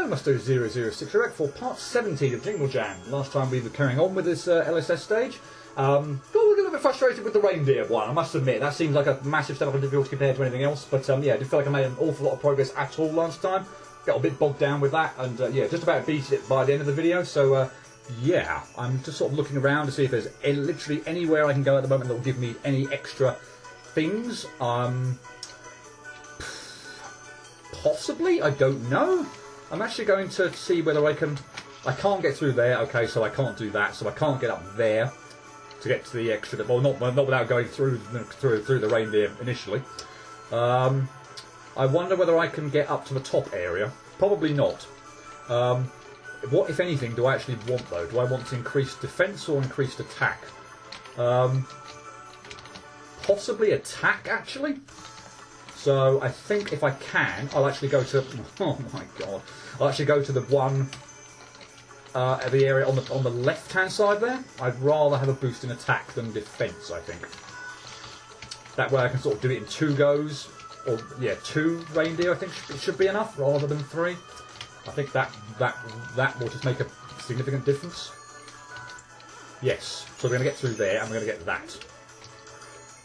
Namaste 006 Direct for part 17 of Jingle Jam. Last time we were carrying on with this LSS stage. Got a little bit frustrated with the reindeer one, I must admit. That seems like a massive step up in difficulty compared to anything else. But yeah, I did feel like I made an awful lot of progress at all last time. Got a bit bogged down with that, and yeah, just about beat it by the end of the video. So yeah, I'm just sort of looking around to see if there's literally anywhere I can go at the moment that will give me any extra things. Possibly, I don't know. I'm actually going to see whether I can't get through there. Okay, so I can't do that. So I can't get up there to get to the extra. Well, not without going through the reindeer initially. I wonder whether I can get up to the top area. Probably not. What, if anything, do I actually want though? Do I want to increase defense or increased attack? Possibly attack, actually. So I think if I can, I'll actually go to. Oh my god! I'll actually go to the one, the area on the left-hand side there. I'd rather have a boost in attack than defense. I think that way I can sort of do it in 2 goes, or yeah, 2 reindeer. I think it should be enough rather than 3. I think that will just make a significant difference. Yes. So we're going to get through there, and we're going to get that.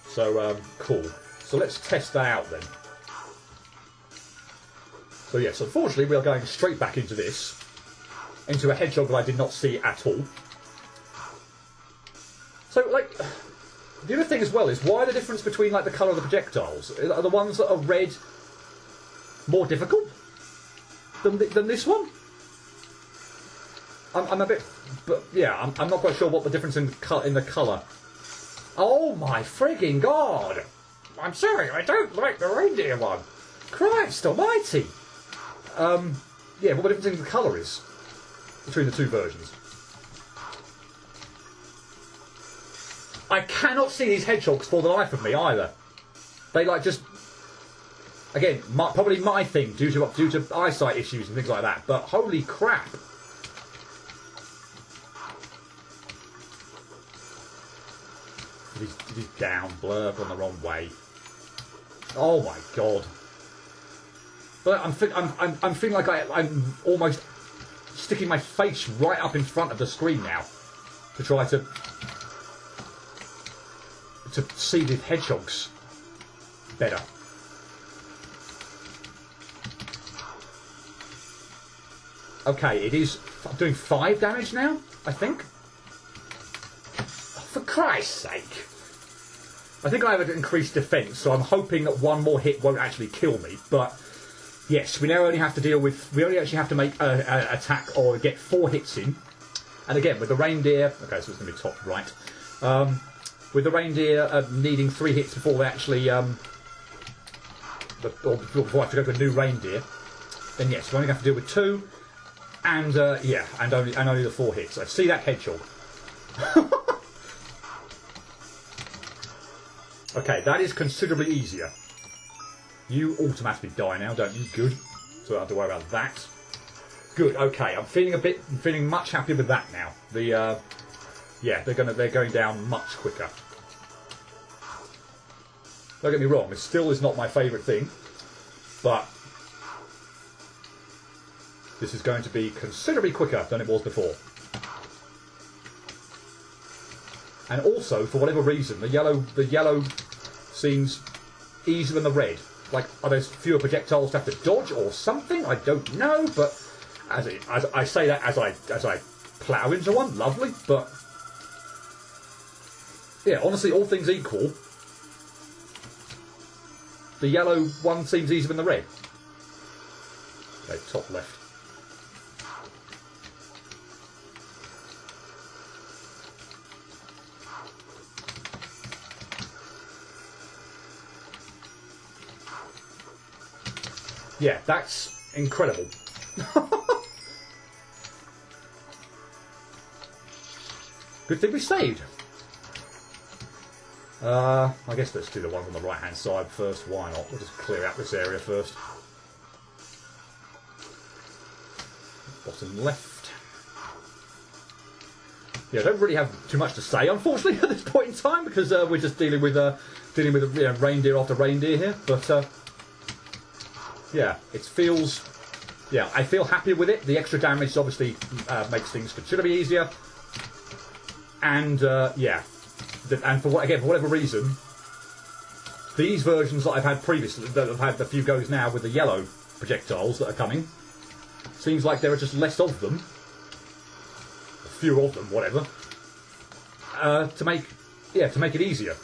So cool. So let's test that out then. So yes, unfortunately we are going straight back into this. Into a hedgehog that I did not see at all. So, like, the other thing as well is, why the difference between, like, the colour of the projectiles? Are the ones that are red more difficult than this one? I'm a bit... But, yeah, I'm not quite sure what the difference in the colour. Oh my frigging god! I'm sorry, I don't like the reindeer one. Christ almighty! Yeah, what the difference in the colour is between the 2 versions. I cannot see these hedgehogs for the life of me either. They like just, again, probably my thing due to eyesight issues and things like that. But holy crap! He's down, blurb on the wrong way. Oh my god! But I'm feeling like I'm almost sticking my face right up in front of the screen now to try to see the hedgehogs better. Okay, it is doing 5 damage now, I think. Oh, for Christ's sake! I think I have an increased defense, so I'm hoping that 1 more hit won't actually kill me. But yes, we now only have to deal with. We only actually have to make an attack or get 4 hits in. And again, with the reindeer. Okay, so it's going to be top right. With the reindeer needing 3 hits before they actually, or before I have to go to a new reindeer, then yes, we only have to deal with 2, and yeah, and only the 4 hits. I see that hedgehog. Okay, that is considerably easier. You automatically die now, don't you? Good. So I don't have to worry about that. Good. Okay, I'm feeling much happier with that now. The yeah, they're going down much quicker. Don't get me wrong, it still is not my favourite thing, but this is going to be considerably quicker than it was before. And also, for whatever reason, the yellow seems easier than the red. Like, are there fewer projectiles to have to dodge or something? I don't know, but as I say that as I plough into one, lovely. But yeah, honestly, all things equal, the yellow one seems easier than the red. Okay, top left. Yeah, that's incredible. Good thing we saved. I guess let's do the ones on the right hand side first. Why not? We'll just clear out this area first. Bottom left. Yeah, I don't really have too much to say, unfortunately, at this point in time, because we're just dealing with reindeer after reindeer here. But yeah, it feels yeah, I feel happy with it. The extra damage obviously makes things considerably easier. And, yeah. And for whatever reason, these versions that I've had previously, that I've had a few goes now with the yellow projectiles that are coming, seems like there are just less of them. Fewer of them, whatever. To make it easier.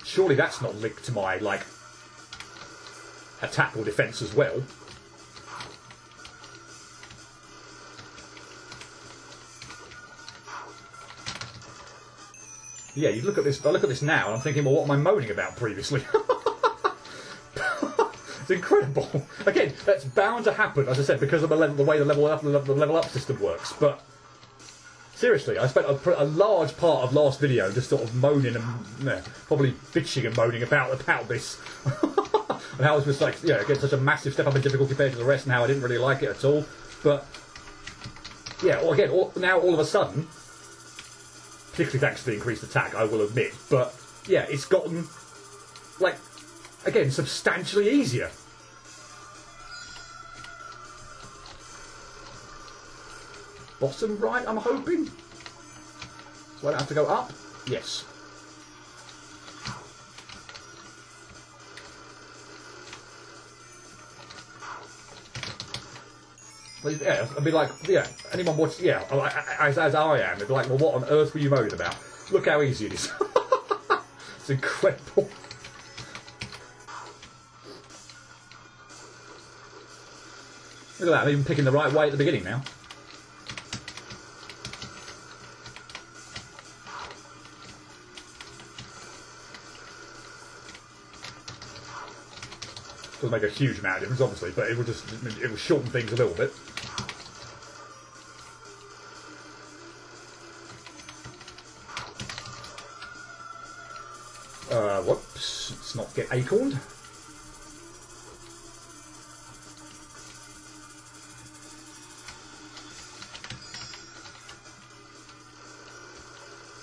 Surely that's not linked to my, like, attack or defense as well. Yeah, you look at this. I look at this now, and I'm thinking, well, what am I moaning about previously? It's incredible. Again, that's bound to happen, as I said, because of the way the level up system works. But seriously, I spent a large part of last video just sort of moaning and probably bitching and moaning about this, and how it was like, again, such a massive step up in difficulty compared to the rest, and how I didn't really like it at all. But yeah, now all of a sudden, particularly thanks to the increased attack, I will admit, but yeah, it's gotten, like, again, substantially easier. Bottom right, I'm hoping. So I don't have to go up? Yes. Well, yeah, I'd be like, yeah, anyone watch, yeah, as I am, they'd be like, well, what on earth were you moaning about? Look how easy it is. It's incredible. Look at that, I'm even picking the right way at the beginning now. Doesn't make a huge amount of difference, obviously, but it will shorten things a little bit. Whoops, let's not get acorned.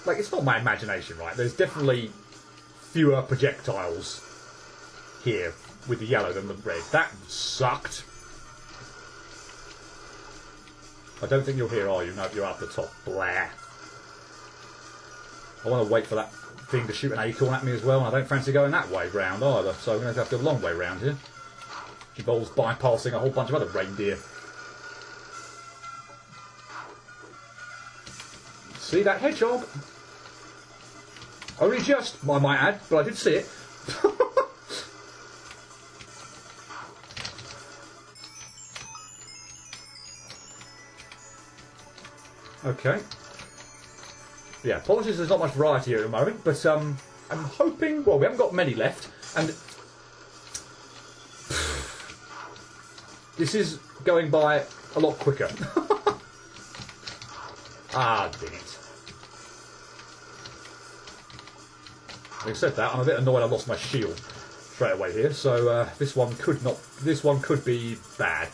Like, it's not my imagination, right? There's definitely fewer projectiles here with the yellow than the red. That sucked. I don't think you're here, are you? No, you're up the top. Blah. I want to wait for that thing to shoot an acorn at me as well, and I don't fancy going that way round either, so I'm going to have to go a long way round here. Which involves bypassing a whole bunch of other reindeer. See that hedgehog? Only just, I might add, but I did see it. Okay. Yeah, apologies there's not much variety here at the moment, but I'm hoping, well, we haven't got many left, and this is going by a lot quicker. Ah, dang it. Having said that, I'm a bit annoyed I lost my shield straight away here, so this one could be bad.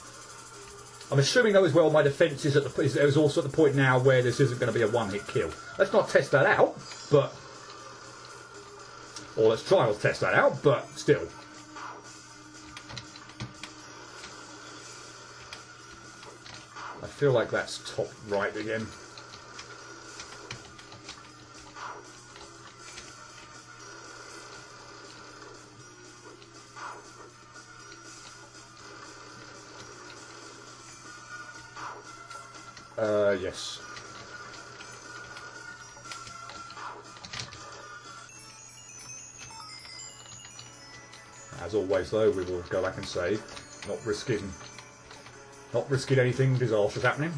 I'm assuming though as well my defence is also at the point now where this isn't going to be a one-hit kill. Let's not test that out, but... Or let's try not to test that out, but still. I feel like that's top right again. Yes. As always, though, we will go back and save, not risking anything disastrous happening.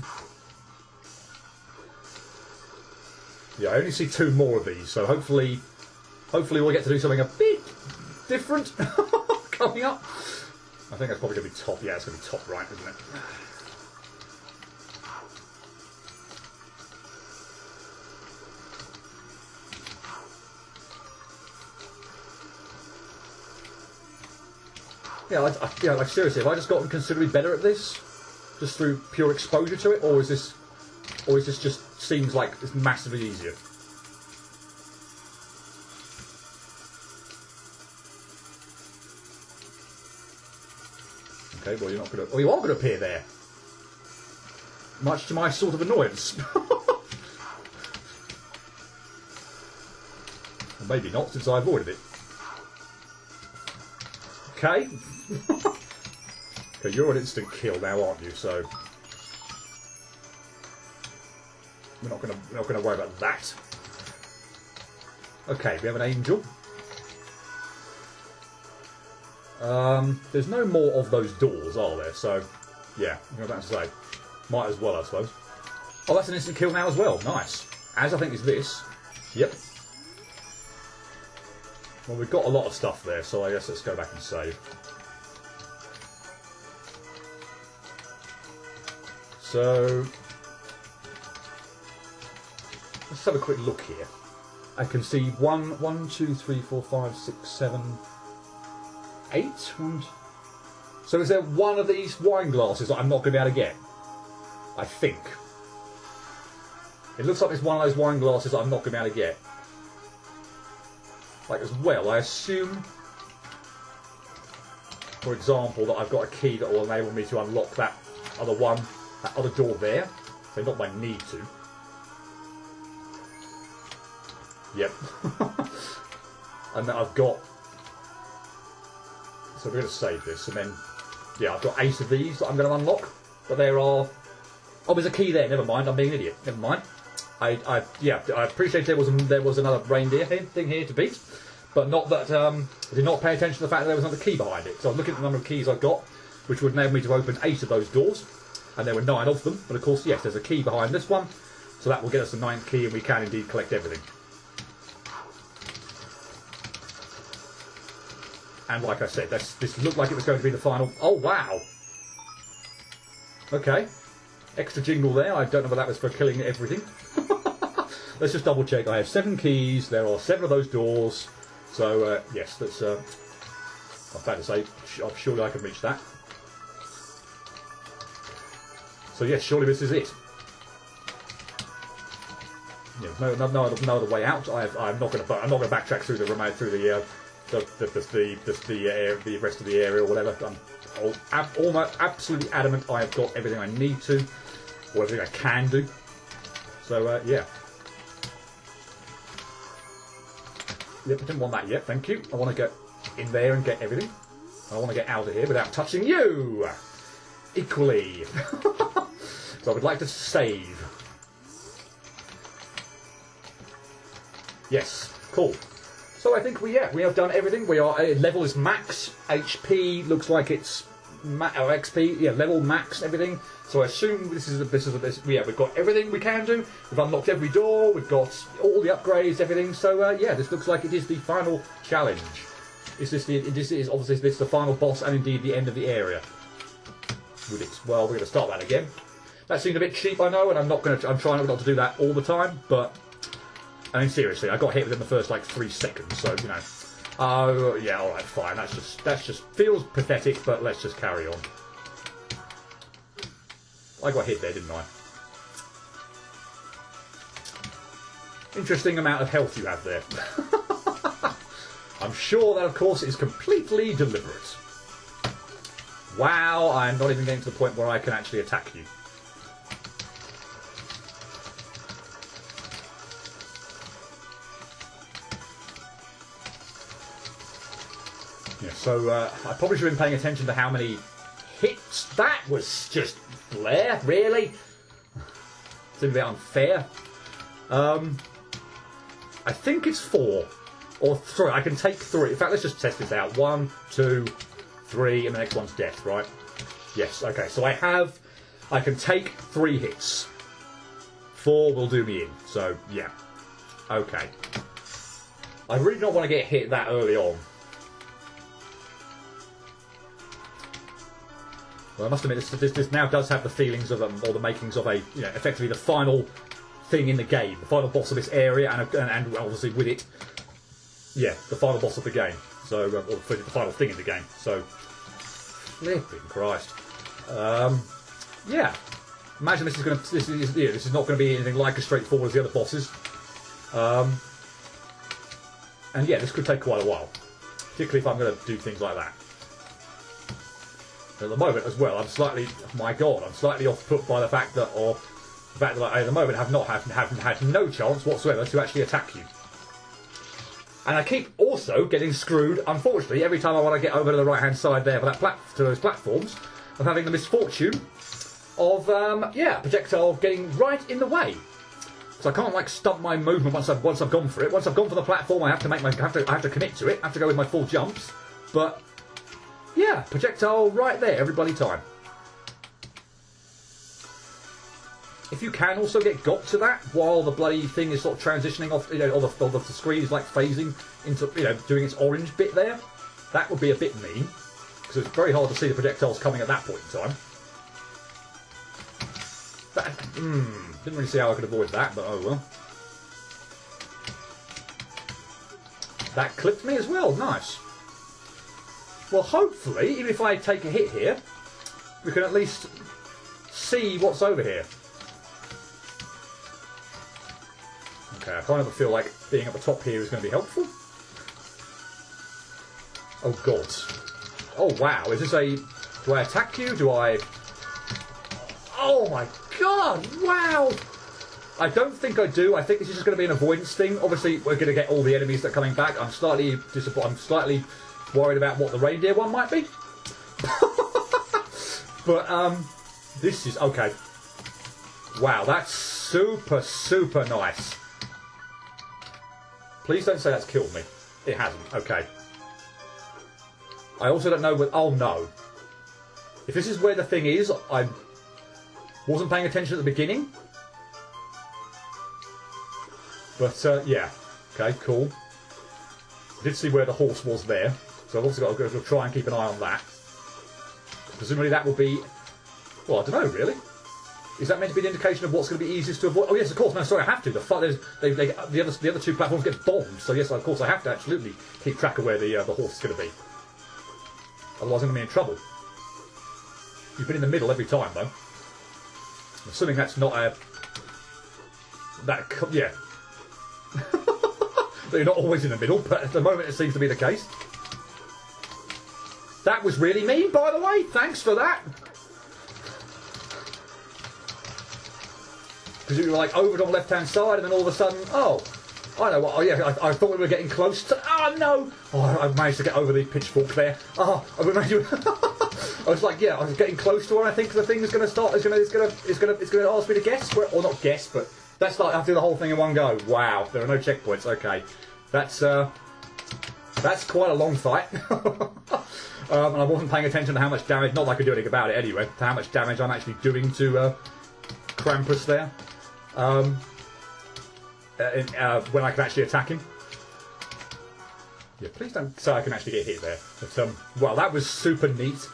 Yeah, I only see 2 more of these, so hopefully we'll get to do something a bit different coming up. I think that's probably going to be top. Yeah, it's going to be top right, isn't it? Yeah, like seriously, have I just gotten considerably better at this, just through pure exposure to it, or is this just seems like it's massively easier? Okay, well, you're not going to... Oh, you are going to appear there. Much to my sort of annoyance. Or maybe not, since I avoided it. Okay. Okay, you're an instant kill now, aren't you? So we're not gonna worry about that. Okay, we have an angel. There's no more of those doors, are there? So yeah, I'm about to say, might as well, I suppose. Oh, that's an instant kill now as well. Nice. As I think is this. Yep. Well, we've got a lot of stuff there, so I guess let's go back and save. So let's have a quick look here. I can see 1, 2, 3, 4, 5, 6, 7, 8. So is there one of these wine glasses that I'm not going to be able to get? I think. It looks like there's one of those wine glasses that I'm not going to be able to get. Like as well, I assume, for example, that I've got a key that will enable me to unlock that other one, that other door there. So not by need to. Yep. And then I've got... So we're going to save this, and then... Yeah, I've got 8 of these that I'm going to unlock. But there are... Oh, there's a key there. Never mind, I'm being an idiot. Never mind. I appreciate there was another reindeer thing here to beat, but not that I did not pay attention to the fact that there was another key behind it. So I was looking at the number of keys I've got, which would enable me to open 8 of those doors, and there were 9 of them. But of course, yes, there's a key behind this one, so that will get us the 9th key, and we can indeed collect everything. And like I said, this looked like it was going to be the final. Oh wow! Okay, extra jingle there. I don't know if that was for killing everything. Let's just double check. I have 7 keys. There are 7 of those doors. So yes, that's. I'm about to say, surely I can reach that. So yes, surely this is it. Yeah, no other way out. I'm not going to backtrack through the rest of the area or whatever. I'm almost absolutely adamant. I have got everything I need to, or everything I can do. So yeah. Yep, I didn't want that yet, thank you. I want to get in there and get everything. I want to get out of here without touching you! Equally. So I would like to save. Yes, cool. So I think we have done everything. Level is max. HP looks like it's XP. Yeah, level max everything. So I assume this. Yeah, we've got everything we can do. We've unlocked every door. We've got all the upgrades, everything. So yeah, this looks like it is the final challenge. This is obviously the final boss and indeed the end of the area. With it, well, we're going to start that again. That seemed a bit cheap, I know, and I'm trying not to do that all the time, but. I mean, seriously, I got hit within the first, 3 seconds, so, you know. Oh, yeah, alright, fine. That just feels pathetic, but let's just carry on. I got hit there, didn't I? Interesting amount of health you have there. I'm sure that, of course, is completely deliberate. Wow, I'm not even getting to the point where I can actually attack you. Yeah, so I probably should have been paying attention to how many hits. That was just Blair, really? Seemed a bit unfair. I think it's 4. Or 3. I can take 3. In fact, let's just test this out. 1, 2, 3, and the next one's death, right? Yes, okay. So I can take 3 hits. 4 will do me in. So, yeah. Okay. I really don't want to get hit that early on. Well, I must admit, this now does have the feelings of, or the makings of effectively the final thing in the game, the final boss of this area, and obviously with it, yeah, the final boss of the game. So, or the final thing in the game. So, flipping Christ. Yeah. Imagine this is not going to be anything like as straightforward as the other bosses. And yeah, this could take quite a while, particularly if I'm going to do things like that. At the moment as well, I'm slightly, oh my god, I'm slightly off put by the fact that, I at the moment have had no chance whatsoever to actually attack you. And I keep also getting screwed, unfortunately, every time I want to get over to the right hand side there for that to those platforms, of having the misfortune of projectile getting right in the way. So I can't like stump my movement once I've gone for it. Once I've gone for the platform, I have to commit to it. I have to go with my full jumps. But yeah, projectile right there every bloody time. If you can also get got to that while the bloody thing is sort of transitioning off, or the screen is like phasing into, doing its orange bit there, that would be a bit mean, because it's very hard to see the projectiles coming at that point in time. Didn't really see how I could avoid that, but oh well. That clipped me as well, nice. Well, hopefully, even if I take a hit here, we can at least see what's over here. Okay, I kind of feel like being at the top here is going to be helpful. Oh god. Oh wow, is this a... Do I attack you? Do I... Oh my god, wow! I don't think I do. I think this is just going to be an avoidance thing. Obviously, we're going to get all the enemies that are coming back. I'm slightly disappointed. I'm slightly worried about what the reindeer one might be. But, this is... Okay. Wow, that's super, super nice. Please don't say that's killed me. It hasn't. Okay. I also don't know what... Oh, no. If this is where the thing is, I wasn't paying attention at the beginning. But, yeah. Okay, cool. I did see where the horse was there. So I've also got to go try and keep an eye on that. Presumably that will be... Well, I don't know, really. Is that meant to be an indication of what's going to be easiest to avoid? Oh yes, of course. No, sorry, I have to. The other two platforms get bombed, so yes, of course, I have to absolutely keep track of where the horse is going to be. Otherwise, I'm going to be in trouble. You've been in the middle every time, though. I'm assuming that's not a... Yeah. You're not always in the middle, but at the moment it seems to be the case. That was really mean, by the way. Thanks for that. Because you were like over on the left-hand side, and then all of a sudden, oh, I know what. Oh yeah, I thought we were getting close to. Oh no! Oh, I managed to get over the pitchfork there. Oh, I managed to. I was like, yeah, I was getting close to where I think the thing is going to start. It's going to ask me to guess, or not guess, but that's like I have to do the whole thing in one go. Wow, there are no checkpoints. Okay, that's quite a long fight. And I wasn't paying attention to how much damage. Not that I could do anything about it anyway. To how much damage I'm actually doing to Krampus there. When I can actually attack him. Yeah, please don't say I can actually get hit there. But, well, that was super neat.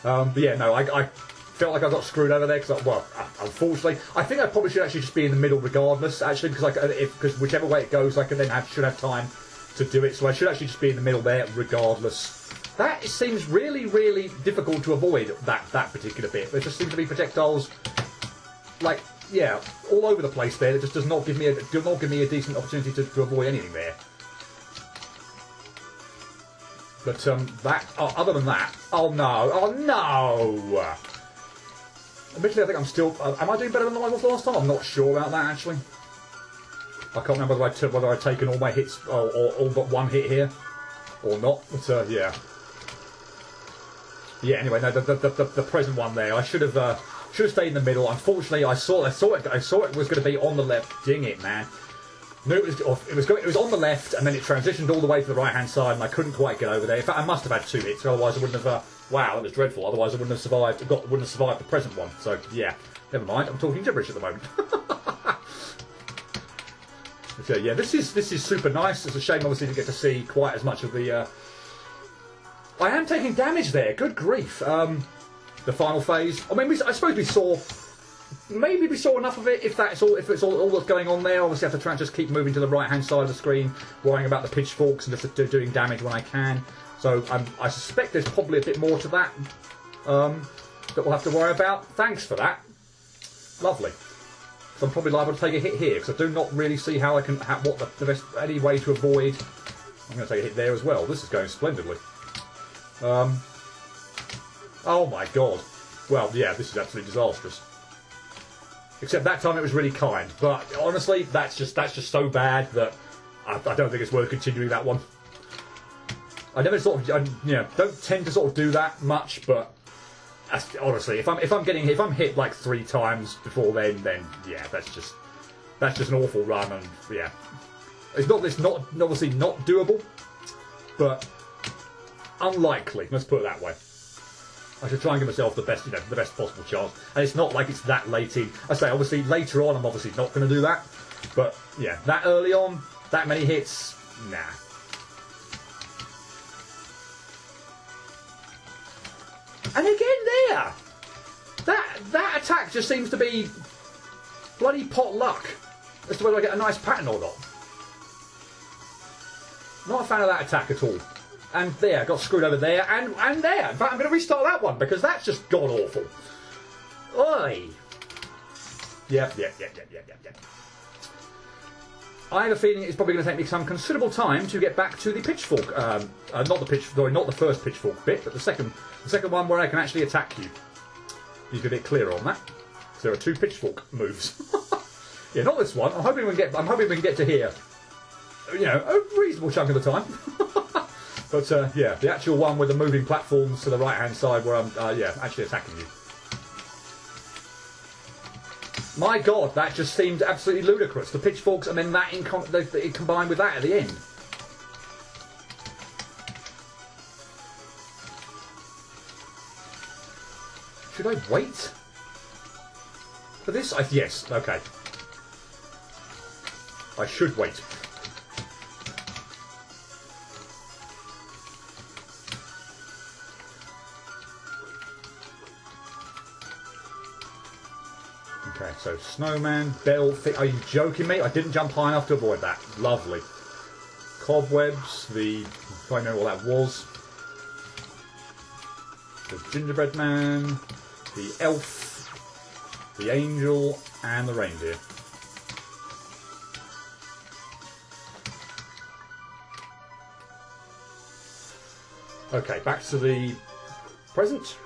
But yeah, no, I felt like I got screwed over there because, well, unfortunately, I think I probably should actually just be in the middle regardless. Actually, because whichever way it goes, I can then should have time to do it. So I should actually just be in the middle there regardless. That seems really, really difficult to avoid. That particular bit. There just seems to be projectiles, like. Yeah, all over the place there. It just does not give me a decent opportunity to avoid anything there. But other than that, oh no! Admittedly, I think I'm still. Am I doing better than I was last time? I'm not sure about that actually. I can't remember whether I'd taken all my hits or all but one hit here or not. But yeah. Yeah. Anyway, no, the present one there. I should have stayed in the middle. Unfortunately, I saw it was going to be on the left. Ding it, man! No, it was on the left, and then it transitioned all the way to the right hand side, and I couldn't quite get over there. In fact, I must have had 2 hits, otherwise I wouldn't have. Wow, that was dreadful. Otherwise, I wouldn't have survived. Wouldn't have survived the present one. So yeah, never mind. I'm talking gibberish at the moment. So yeah, this is super nice. It's a shame, obviously, to get to see quite as much of the. I am taking damage there. Good grief. The final phase. I mean, I suppose we saw. Maybe we saw enough of it. If it's all that's going on there, obviously I have to try and just keep moving to the right hand side of the screen, worrying about the pitchforks and just doing damage when I can. So I suspect there's probably a bit more to that that we'll have to worry about. Thanks for that. Lovely. So I'm probably liable to take a hit here because I do not really see how I can the best any way to avoid. I'm going to take a hit there as well. This is going splendidly. Oh my god. Well, yeah, this is absolutely disastrous. Except that time it was really kind. But honestly, that's just so bad that I don't think it's worth continuing that one. I never sort of, don't tend to sort of do that much, but honestly, if I'm hit like 3 times before then yeah, that's just an awful run, and yeah, it's not obviously not doable, but unlikely. Let's put it that way. I should try and give myself the best possible chance, and it's not like it's that late in. I say obviously later on, I'm obviously not going to do that, but yeah, that early on, that many hits, nah. And again there! That attack just seems to be bloody pot luck as to whether I get a nice pattern or not. Not a fan of that attack at all. And there, got screwed over there, and there. In fact, I'm going to restart that one, because that's just god-awful. Oi! Yep. I have a feeling it's probably going to take me some considerable time to get back to the pitchfork. Not the first pitchfork bit, but the second one where I can actually attack you. Need to be a bit clearer on that. So there are 2 pitchfork moves. Yeah, not this one. I'm hoping we can get to here. A reasonable chunk of the time. But yeah, the actual one with the moving platforms to the right-hand side where I'm actually attacking you. My God, that just seemed absolutely ludicrous. The pitchforks and then that combined with that at the end. Should I wait for this? Yes, okay. I should wait. Okay, so snowman, bell, are you joking me? I didn't jump high enough to avoid that. Lovely. Cobwebs, I know what that was. The gingerbread man, the elf, the angel, and the reindeer. Okay, back to the present.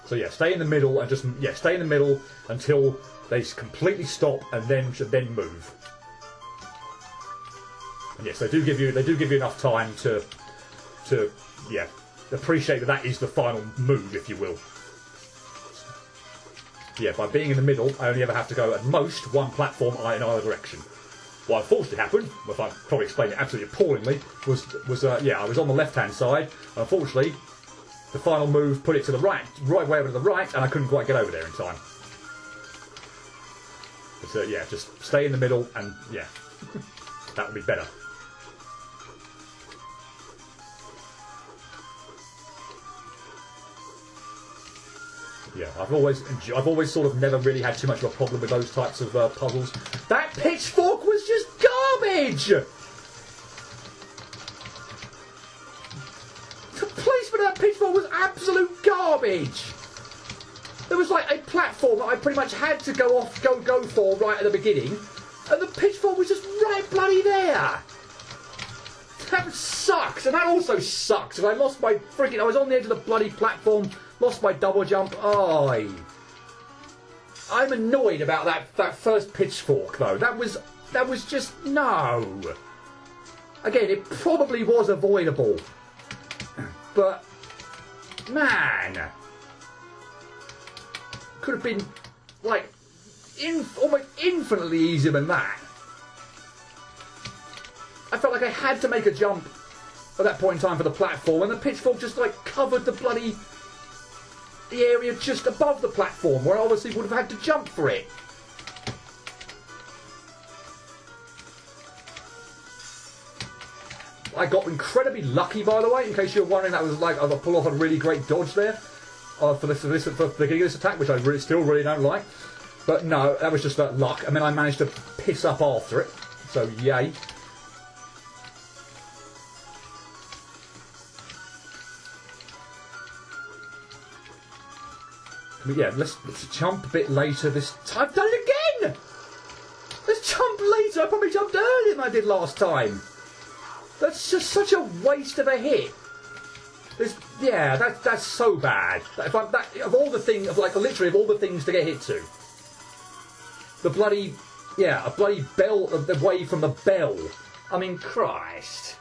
So yeah, stay in the middle and stay in the middle until they completely stop, and then move. And yes, they do give you enough time to appreciate that is the final move, if you will. Yeah, by being in the middle, I only ever have to go at most 1 platform in either direction. What unfortunately happened, if I probably explained it absolutely appallingly, was I was on the left-hand side. Unfortunately, the final move put it to the right way over to the right, and I couldn't quite get over there in time. But yeah, just stay in the middle, and yeah, that would be better. Yeah, I've always sort of never really had too much of a problem with those types of puzzles. That pitchfork was just garbage! The placement of that pitchfork was absolute garbage! There was like a platform that I pretty much had to go for right at the beginning, and the pitchfork was just right bloody there! That sucks, and that also sucks, and I lost my I was on the edge of the bloody platform, lost my double jump. Oh, I'm annoyed about that first pitchfork though. That was just no. Again, it probably was avoidable, but man, could have been like almost infinitely easier than that. I felt like I had to make a jump at that point in time for the platform, and the pitchfork just like covered the area just above the platform where I obviously would have had to jump for it. I got incredibly lucky, by the way, in case you're wondering. That was like I pulled off a really great dodge there for the beginning of this attack, which I still really don't like. But no, that was just that luck, and then I managed to piss up after it. So yay. Yeah, let's jump a bit later this time. I've done it again! Let's jump later. I probably jumped earlier than I did last time. That's just such a waste of a hit. Yeah, that's so bad. If I'm, of all the things, like literally of all the things to get hit to, the bloody, yeah, a bloody bell, away from the bell. I mean, Christ.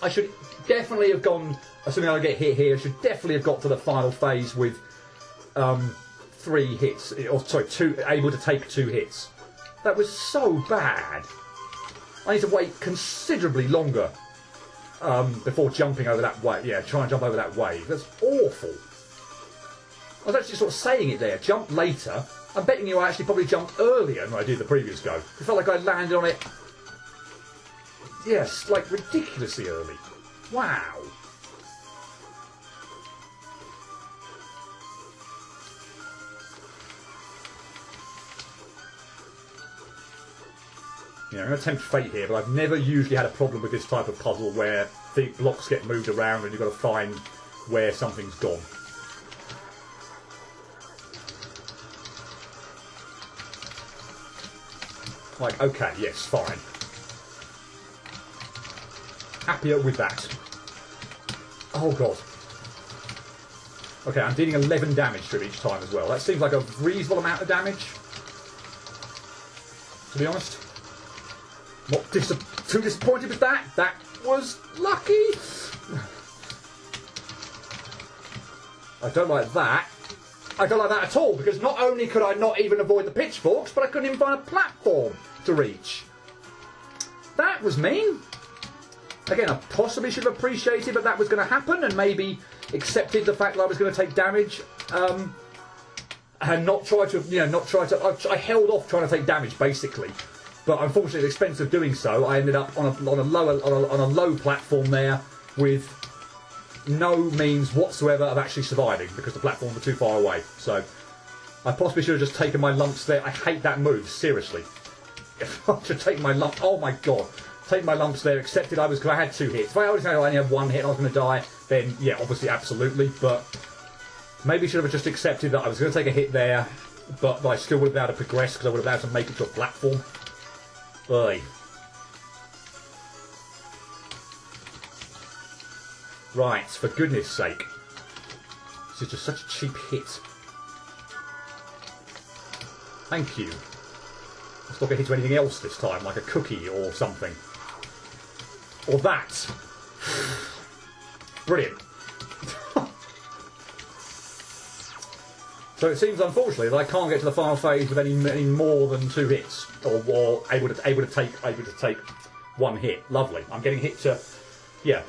I should definitely have gone, assuming I get hit here, I should definitely have got to the final phase with 3 hits, or sorry, 2, able to take 2 hits. That was so bad. I need to wait considerably longer before jumping over that wave. Yeah, try and jump over that wave. That's awful. I was actually sort of saying it there. Jump later. I'm betting you I actually probably jumped earlier than I did the previous go. It felt like I landed on it. Yes, like ridiculously early. Wow. Yeah, I'm going to tempt fate here, but I've never usually had a problem with this type of puzzle where the blocks get moved around and you've got to find where something's gone. Like, okay, yes, fine. Happier with that. Oh, God. Okay, I'm dealing 11 damage to it each time as well. That seems like a reasonable amount of damage, to be honest. Not too disappointed with that. That was lucky. I don't like that. I don't like that at all, because not only could I not even avoid the pitchforks, but I couldn't even find a platform to reach. That was mean. Again, I possibly should have appreciated that was going to happen, and maybe accepted the fact that I was going to take damage, and not try to, I held off trying to take damage, basically. But unfortunately, at the expense of doing so, I ended up on a low platform there with no means whatsoever of actually surviving because the platforms were too far away. So I possibly should have just taken my lumps there. I hate that move, seriously. If I should take my lump, oh my God, take my lumps there. Accepted I was, because I had 2 hits. If I always only had 1 hit and I was going to die, then yeah, obviously, absolutely. But maybe should have just accepted that I was going to take a hit there, but I still would have been able to progress because I would have been able to make it to a platform. Oi. Right, for goodness sake. This is just such a cheap hit. Thank you. Let's not get hit to anything else this time, like a cookie or something. Or that. Brilliant. So it seems, unfortunately, that I can't get to the final phase with any more than 2 hits, or able to take 1 hit. Lovely. I'm getting hit to, yeah,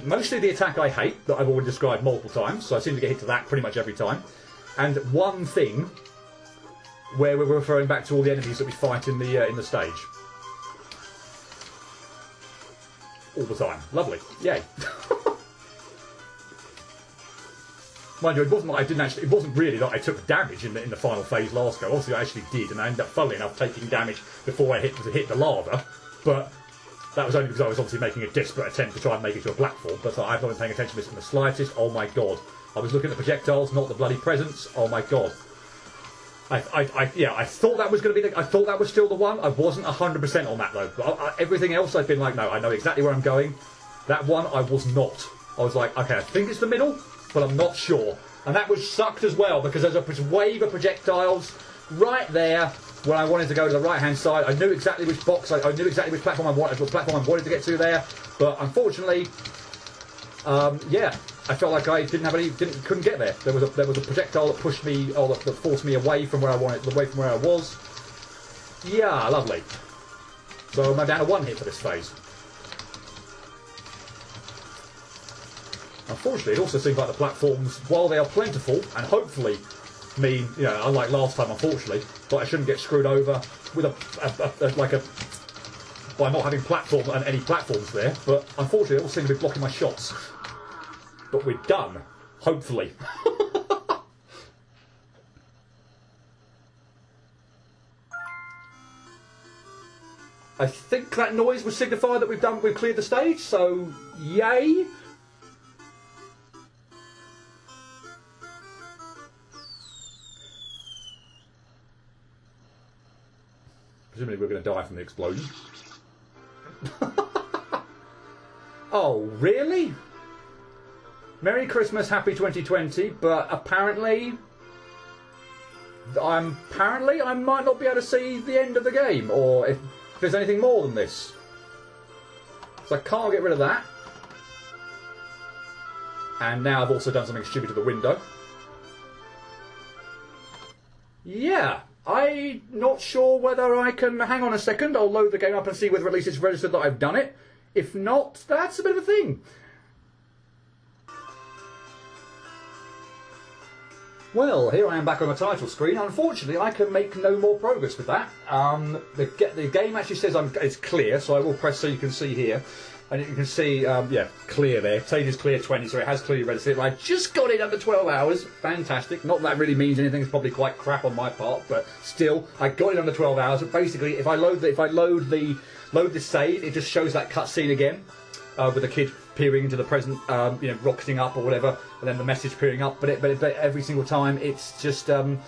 mostly the attack I hate that I've already described multiple times. So I seem to get hit to that pretty much every time. And one thing where we're referring back to all the enemies that we fight in the stage. All the time. Lovely. Yay. Mind you, it wasn't like I didn't actually. It wasn't really like I took damage in the final phase last go. Obviously, I actually did, and I ended up, funnily enough, taking damage before I hit the lava. But that was only because I was obviously making a desperate attempt to try and make it to a platform. But I've not been paying attention to this in the slightest. Oh my God! I was looking at the projectiles, not the bloody presents. Oh my God! I thought that was going to be. I thought that was still the one. I wasn't 100% on that though. But everything else, I've been like, no, I know exactly where I'm going. That one, I was not. I was like, okay, I think it's the middle, but I'm not sure. And that was sucked as well, because there's a wave of projectiles right there when I wanted to go to the right-hand side. I knew exactly which box, I knew exactly which platform I wanted to get to there. But unfortunately, yeah, I felt like I couldn't get there. There was a projectile that pushed me, or that forced me away from where I was. Yeah, lovely. So I'm down to 1 hit for this phase. Unfortunately, it also seems like the platforms, while they are plentiful, and hopefully mean, you know, unlike last time, unfortunately, but I shouldn't get screwed over with by not having any platforms there. But unfortunately, they all seem to be blocking my shots. But we're done, hopefully. I think that noise would signify that we've cleared the stage. So, yay. Presumably we're going to die from the explosion. Oh, really? Merry Christmas, Happy 2020, but apparently I might not be able to see the end of the game, or if there's anything more than this. So I can't get rid of that. And now I've also done something stupid to the window. Yeah, I'm not sure whether I can... Hang on a second, I'll load the game up and see whether at least it's registered that I've done it. If not, that's a bit of a thing. Well, here I am back on the title screen. Unfortunately, I can make no more progress with that. The game actually says it's clear, so I will press so you can see here. And you can see, yeah, clear there. Stage is clear 20, so it has clearly registered. I just got it under 12 hours. Fantastic. Not that really means anything. It's probably quite crap on my part, but still, I got it under 12 hours. But basically, if I load the save, it just shows that cutscene again with the kid peering into the present, you know, rocketing up or whatever, and then the message peering up. But every single time, it's just coming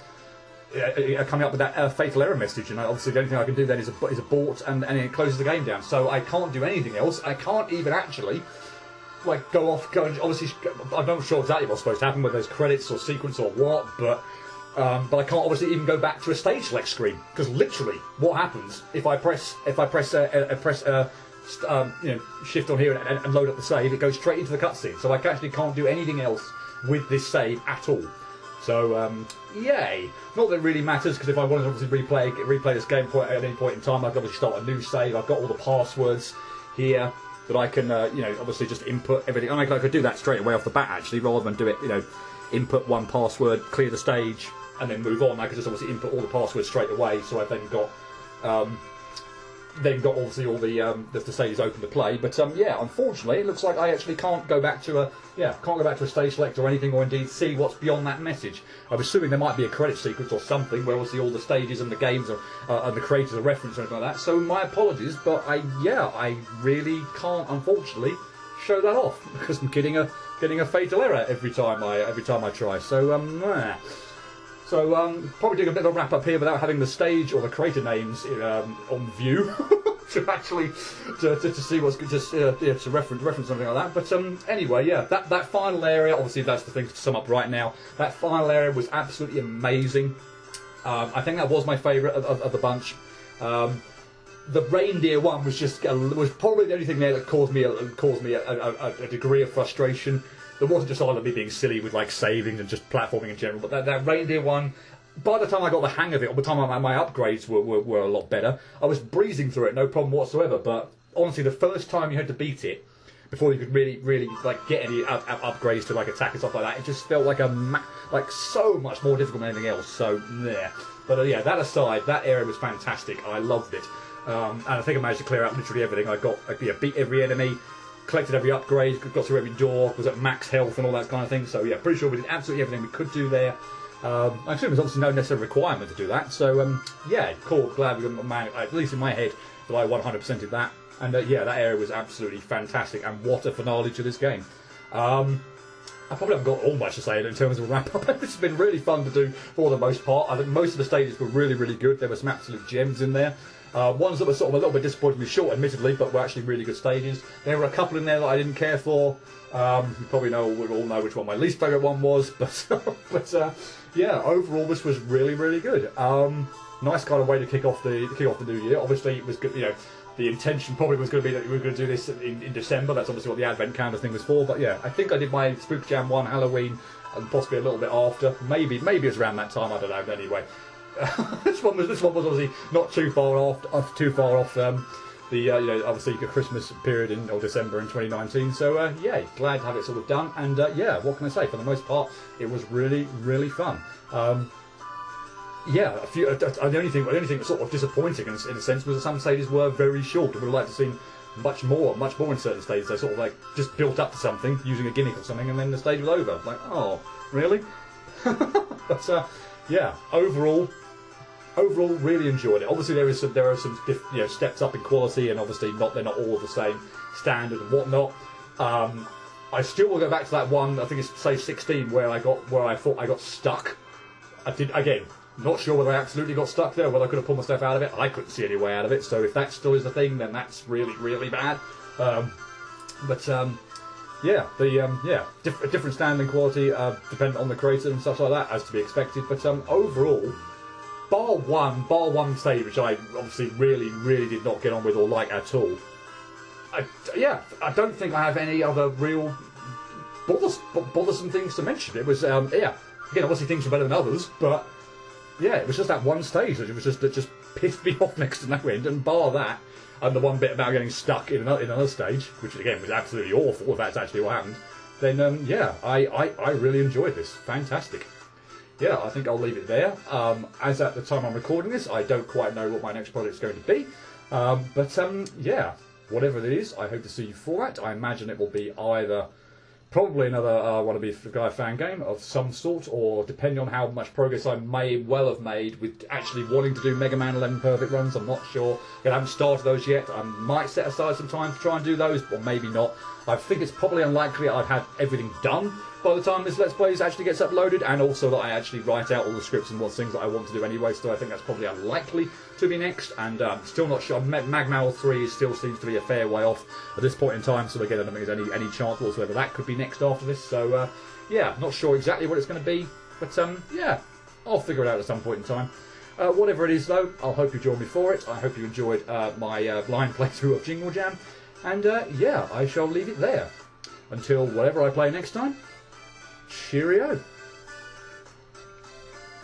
up with that fatal error message, and obviously the only thing I can do then is abort, and it closes the game down. So I can't do anything else. I can't even actually like go. Obviously, I'm not sure exactly what's supposed to happen, whether there's credits or sequence or what, but I can't obviously even go back to a stage select screen, because literally what happens if I press you know, shift on here and load up the save, it goes straight into the cutscene. So I actually can't do anything else with this save at all. So, yay. Not that it really matters, because if I wanted to obviously replay this game at any point in time, I can obviously start a new save. I've got all the passwords here that I can, you know, obviously just input everything. And I could do that straight away off the bat, actually, rather than do it, you know, input one password, clear the stage, and then move on. I could just obviously input all the passwords straight away, so I've then got obviously all the stages open to play. But yeah, unfortunately, it looks like I actually can't go back to a stage select or anything, or indeed see what's beyond that message. I'm assuming there might be a credit sequence or something where we'll see all the stages and the games and the creators are referenced or anything like that. So my apologies, but I really can't, unfortunately, show that off, because I'm getting a fatal error every time I try. So probably doing a bit of a wrap up here without having the stage or the creator names on view to actually to see what's just to reference something like that. But anyway, yeah, that final area, obviously that's the thing to sum up right now. That final area was absolutely amazing. I think that was my favourite of the bunch. The reindeer one was probably the only thing there that caused me a degree of frustration. There wasn't just all of me being silly with like saving and just platforming in general, but that reindeer one, by the time I got the hang of it, or by the time my upgrades were a lot better, I was breezing through it, no problem whatsoever. But honestly, the first time you had to beat it, before you could really like get any upgrades to like attack and stuff like that, it just felt like so much more difficult than anything else. So yeah, but yeah, that aside, that area was fantastic. I loved it, and I think I managed to clear out literally everything. I beat every enemy, collected every upgrade, got through every door, was at max health and all that kind of thing. So yeah, pretty sure we did absolutely everything we could do there. I assume there's obviously no necessary requirement to do that. So yeah, cool. Glad we got at least in my head that I 100%ed that. And yeah, that area was absolutely fantastic. And what a finale to this game. I probably haven't got all much to say in terms of a wrap up. It's been really fun to do for the most part. I think most of the stages were really good. There were some absolute gems in there. Ones that were sort of a little bit disappointingly short, admittedly, but were actually really good stages. There were a couple in there that I didn't care for. You probably we all know which one my least favourite one was, but yeah, overall this was really good. Nice kind of way to kick off the new year. Obviously, it was good. You know, the intention probably was going to be that we were going to do this in December. That's obviously what the Advent calendar thing was for. But yeah, I think I did my Spook Jam 1 Halloween, and possibly a little bit after. Maybe it was around that time. I don't know. But anyway. This one was obviously not too far off the you know, obviously Christmas period or December in 2019. So yeah, glad to have it sort of done. And yeah, what can I say? For the most part, it was really fun. Yeah, the only thing that was sort of disappointing in a sense was that some stages were very short. We would like to see much more in certain stages. They sort of like just built up to something using a gimmick or something, and then the stage was over. Like, oh, really? But yeah, overall, really enjoyed it. Obviously, there are some you know, steps up in quality, and obviously they're not all the same standard and whatnot. I still will go back to that one. I think it's stage 16 where I thought I got stuck. I did again. Not sure whether I absolutely got stuck there, whether I could have pulled myself out of it. I couldn't see any way out of it. So if that still is a thing, then that's really bad. But yeah, different standing quality, dependent on the creator and stuff like that, as to be expected. But overall, bar one stage, which I obviously really did not get on with or like at all. I don't think I have any other real bothersome things to mention. It was again, obviously things were better than others, but yeah, it was just that one stage that just pissed me off next to no end. And bar that, and the one bit about getting stuck in another stage, which again was absolutely awful, if that's actually what happened, then yeah, I really enjoyed this. Fantastic. Yeah, I think I'll leave it there. As at the time I'm recording this, I don't quite know what my next project is going to be. But yeah, whatever it is, I hope to see you for that. I imagine it will be either probably another Wannabe Guy fan game of some sort, or depending on how much progress I may well have made with actually wanting to do Mega Man 11 Perfect runs, I'm not sure. I haven't started those yet. I might set aside some time to try and do those, or maybe not. I think it's probably unlikely I'd have everything done by the time this Let's Play actually gets uploaded, and also that I actually write out all the scripts and what things that I want to do anyway, so I think that's probably unlikely to be next, and still not sure. Magmal 3 still seems to be a fair way off at this point in time, so again I don't think there's any chance whatsoever that could be next after this, so yeah, not sure exactly what it's going to be, but yeah, I'll figure it out at some point in time. Whatever it is though, I'll hope you join me for it. I hope you enjoyed my blind playthrough of Jingle Jam, and yeah, I shall leave it there. Until whatever I play next time, cheerio.